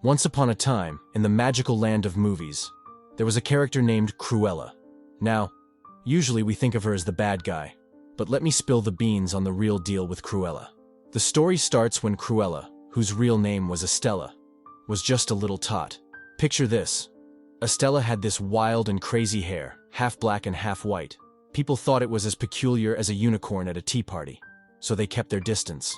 Once upon a time, in the magical land of movies, there was a character named Cruella. Now, usually we think of her as the bad guy, but let me spill the beans on the real deal with Cruella. The story starts when Cruella, whose real name was Estella, was just a little tot. Picture this. Estella had this wild and crazy hair, half black and half white. People thought it was as peculiar as a unicorn at a tea party, so they kept their distance.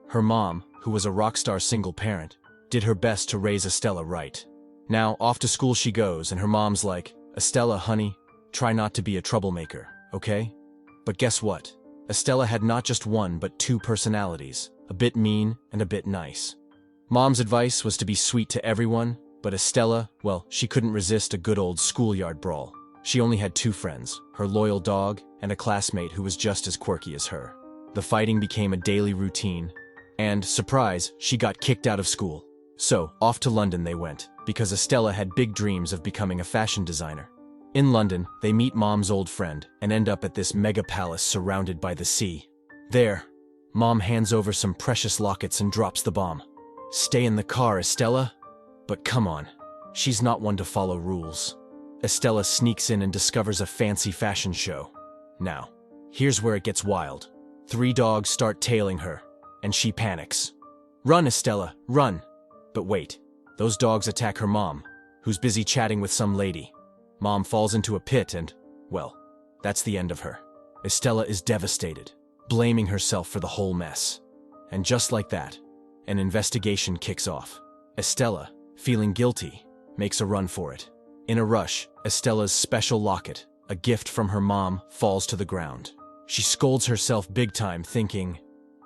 Her mom, who was a rock star single parent, did her best to raise Estella right. Now, off to school she goes, and her mom's like, "Estella, honey, try not to be a troublemaker, okay?" But guess what? Estella had not just one but two personalities, a bit mean and a bit nice. Mom's advice was to be sweet to everyone, but Estella, well, she couldn't resist a good old schoolyard brawl. She only had two friends, her loyal dog and a classmate who was just as quirky as her. The fighting became a daily routine, and, surprise, she got kicked out of school. So, off to London they went, because Estella had big dreams of becoming a fashion designer. In London, they meet Mom's old friend and end up at this mega palace surrounded by the sea. There, Mom hands over some precious lockets and drops the bomb. "Stay in the car, Estella." But come on, she's not one to follow rules. Estella sneaks in and discovers a fancy fashion show. Now, here's where it gets wild. 3 dogs start tailing her, and she panics. "Run, Estella, run!" But wait, those dogs attack her mom, who's busy chatting with some lady. Mom falls into a pit and, well, that's the end of her. Estella is devastated, blaming herself for the whole mess. And just like that, an investigation kicks off. Estella, feeling guilty, makes a run for it. In a rush, Estella's special locket, a gift from her mom, falls to the ground. She scolds herself big time, thinking,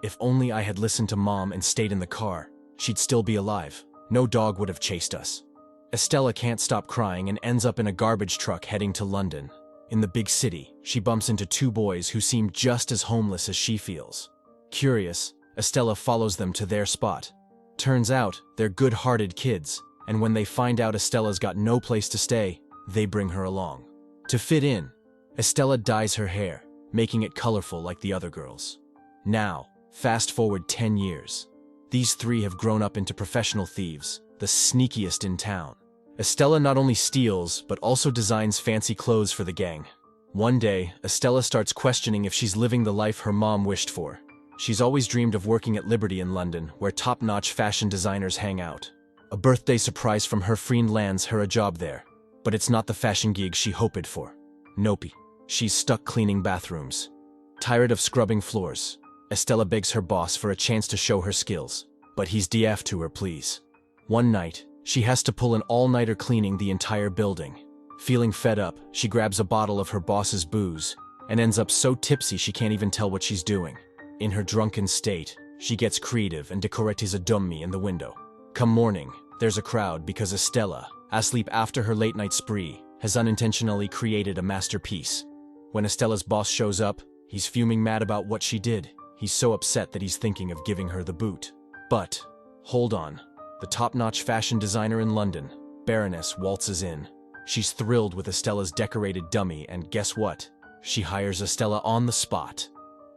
if only I had listened to Mom and stayed in the car, she'd still be alive. No dog would have chased us. Estella can't stop crying and ends up in a garbage truck heading to London. In the big city, she bumps into 2 boys who seem just as homeless as she feels. Curious, Estella follows them to their spot. Turns out, they're good-hearted kids, and when they find out Estella's got no place to stay, they bring her along. To fit in, Estella dyes her hair, making it colorful like the other girls. Now, fast forward 10 years. These 3 have grown up into professional thieves, the sneakiest in town. Estella not only steals, but also designs fancy clothes for the gang. One day, Estella starts questioning if she's living the life her mom wished for. She's always dreamed of working at Liberty in London, where top-notch fashion designers hang out. A birthday surprise from her friend lands her a job there. But it's not the fashion gig she hoped for. Nope. She's stuck cleaning bathrooms. Tired of scrubbing floors, Estella begs her boss for a chance to show her skills. But he's DF to her pleas. One night, she has to pull an all-nighter cleaning the entire building. Feeling fed up, she grabs a bottle of her boss's booze and ends up so tipsy she can't even tell what she's doing. In her drunken state, she gets creative and decorates a dummy in the window. Come morning, there's a crowd because Estella, asleep after her late-night spree, has unintentionally created a masterpiece. When Estella's boss shows up, he's fuming mad about what she did. He's so upset that he's thinking of giving her the boot. But, hold on. The top-notch fashion designer in London, Baroness, waltzes in. She's thrilled with Estella's decorated dummy, and guess what? She hires Estella on the spot.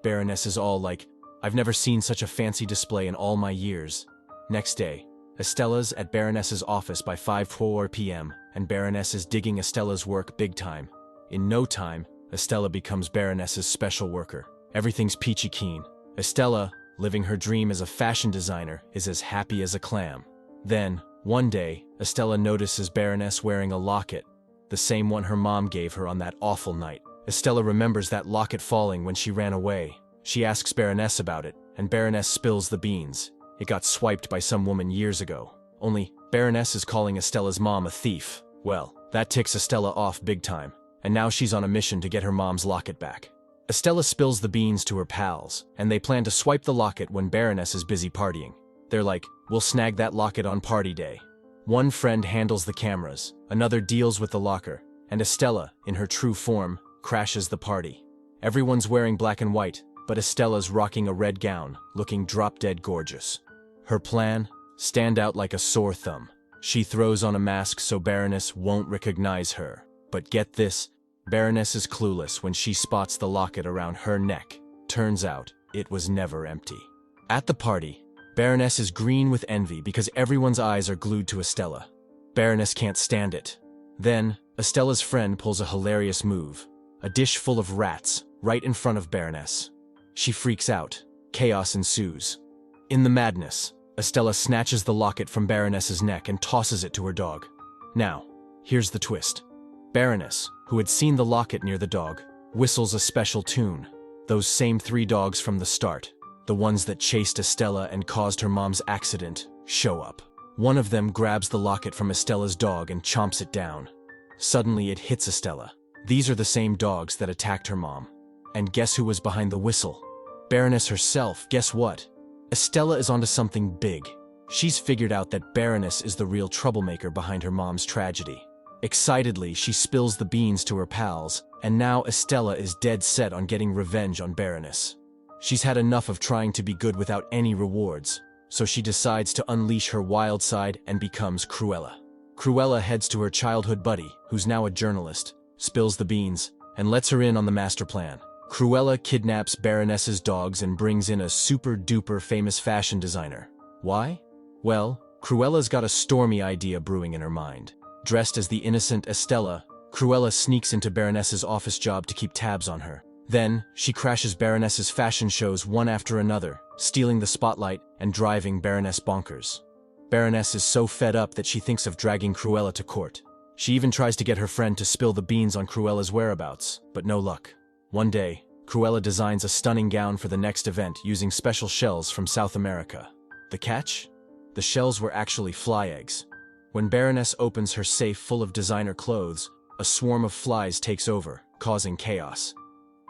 Baroness is all like, "I've never seen such a fancy display in all my years." Next day, Estella's at Baroness's office by 5:04 p.m., and Baroness is digging Estella's work big time. In no time, Estella becomes Baroness's special worker. Everything's peachy keen. Estella, living her dream as a fashion designer, is as happy as a clam. Then, one day, Estella notices Baroness wearing a locket, the same one her mom gave her on that awful night. Estella remembers that locket falling when she ran away. She asks Baroness about it, and Baroness spills the beans. It got swiped by some woman years ago. Only, Baroness is calling Estella's mom a thief. Well, that ticks Estella off big time, and now she's on a mission to get her mom's locket back. Estella spills the beans to her pals, and they plan to swipe the locket when Baroness is busy partying. They're like, "We'll snag that locket on party day." One friend handles the cameras, another deals with the locker, and Estella, in her true form, crashes the party. Everyone's wearing black and white, but Estella's rocking a red gown, looking drop-dead gorgeous. Her plan? Stand out like a sore thumb. She throws on a mask so Baroness won't recognize her. But get this, Baroness is clueless when she spots the locket around her neck. Turns out, it was never empty. At the party, Baroness is green with envy because everyone's eyes are glued to Estella. Baroness can't stand it. Then, Estella's friend pulls a hilarious move. A dish full of rats, right in front of Baroness. She freaks out. Chaos ensues. In the madness, Estella snatches the locket from Baroness's neck and tosses it to her dog. Now, here's the twist. Baroness, who had seen the locket near the dog, whistles a special tune. Those same 3 dogs from the start, the ones that chased Estella and caused her mom's accident, show up. One of them grabs the locket from Estella's dog and chomps it down. Suddenly it hits Estella. These are the same dogs that attacked her mom. And guess who was behind the whistle? Baroness herself. Guess what? Estella is onto something big. She's figured out that Baroness is the real troublemaker behind her mom's tragedy. Excitedly, she spills the beans to her pals, and now Estella is dead set on getting revenge on Baroness. She's had enough of trying to be good without any rewards, so she decides to unleash her wild side and becomes Cruella. Cruella heads to her childhood buddy, who's now a journalist, spills the beans, and lets her in on the master plan. Cruella kidnaps Baroness's dogs and brings in a super-duper famous fashion designer. Why? Well, Cruella's got a stormy idea brewing in her mind. Dressed as the innocent Estella, Cruella sneaks into Baroness's office job to keep tabs on her. Then, she crashes Baroness's fashion shows one after another, stealing the spotlight and driving Baroness bonkers. Baroness is so fed up that she thinks of dragging Cruella to court. She even tries to get her friend to spill the beans on Cruella's whereabouts, but no luck. One day, Cruella designs a stunning gown for the next event using special shells from South America. The catch? The shells were actually fly eggs. When Baroness opens her safe full of designer clothes, a swarm of flies takes over, causing chaos.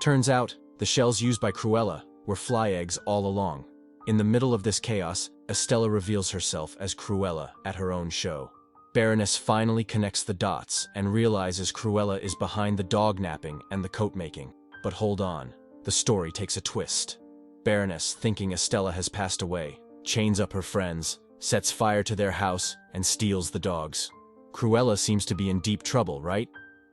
Turns out, the shells used by Cruella were fly eggs all along. In the middle of this chaos, Estella reveals herself as Cruella at her own show. Baroness finally connects the dots and realizes Cruella is behind the dog napping and the coat making. But hold on, the story takes a twist. Baroness, thinking Estella has passed away, chains up her friends, sets fire to their house, and steals the dogs. Cruella seems to be in deep trouble, right?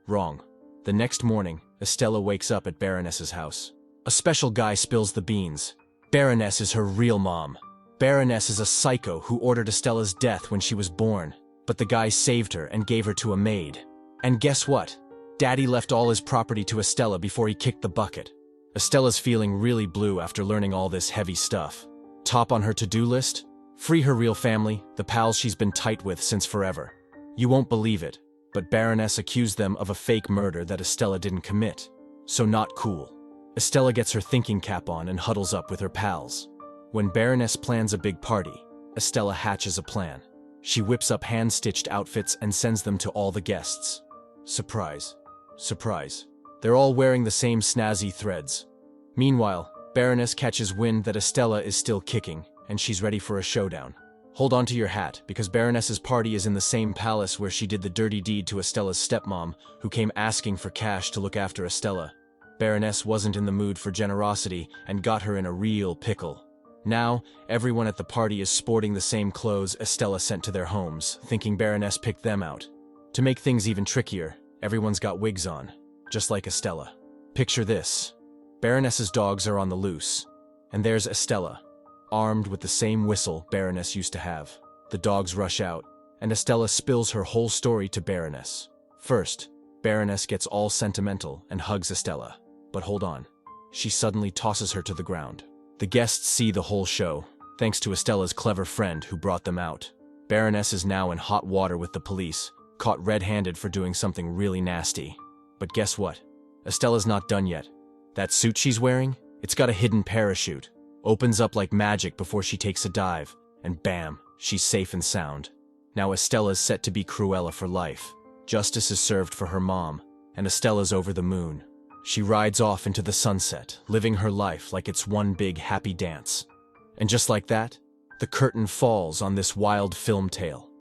Wrong. The next morning, Estella wakes up at Baroness's house. A special guy spills the beans. Baroness is her real mom. Baroness is a psycho who ordered Estella's death when she was born, but the guy saved her and gave her to a maid. And guess what? Daddy left all his property to Estella before he kicked the bucket. Estella's feeling really blue after learning all this heavy stuff. Top on her to-do list? Free her real family, the pals she's been tight with since forever. You won't believe it, but Baroness accused them of a fake murder that Estella didn't commit. So not cool. Estella gets her thinking cap on and huddles up with her pals. When Baroness plans a big party, Estella hatches a plan. She whips up hand-stitched outfits and sends them to all the guests. Surprise. Surprise. They're all wearing the same snazzy threads. Meanwhile, Baroness catches wind that Estella is still kicking, and she's ready for a showdown. Hold on to your hat, because Baroness's party is in the same palace where she did the dirty deed to Estella's stepmom, who came asking for cash to look after Estella. Baroness wasn't in the mood for generosity and got her in a real pickle. Now, everyone at the party is sporting the same clothes Estella sent to their homes, thinking Baroness picked them out. To make things even trickier, everyone's got wigs on, just like Estella. Picture this. Baroness's dogs are on the loose, and there's Estella, armed with the same whistle Baroness used to have. The dogs rush out, and Estella spills her whole story to Baroness. First, Baroness gets all sentimental and hugs Estella. But hold on. She suddenly tosses her to the ground. The guests see the whole show, thanks to Estella's clever friend who brought them out. Baroness is now in hot water with the police, caught red-handed for doing something really nasty. But guess what? Estella's not done yet. That suit she's wearing? It's got a hidden parachute. Opens up like magic before she takes a dive, and bam, she's safe and sound. Now Estella's set to be Cruella for life. Justice is served for her mom, and Estella's over the moon. She rides off into the sunset, living her life like it's one big happy dance. And just like that, the curtain falls on this wild film tale.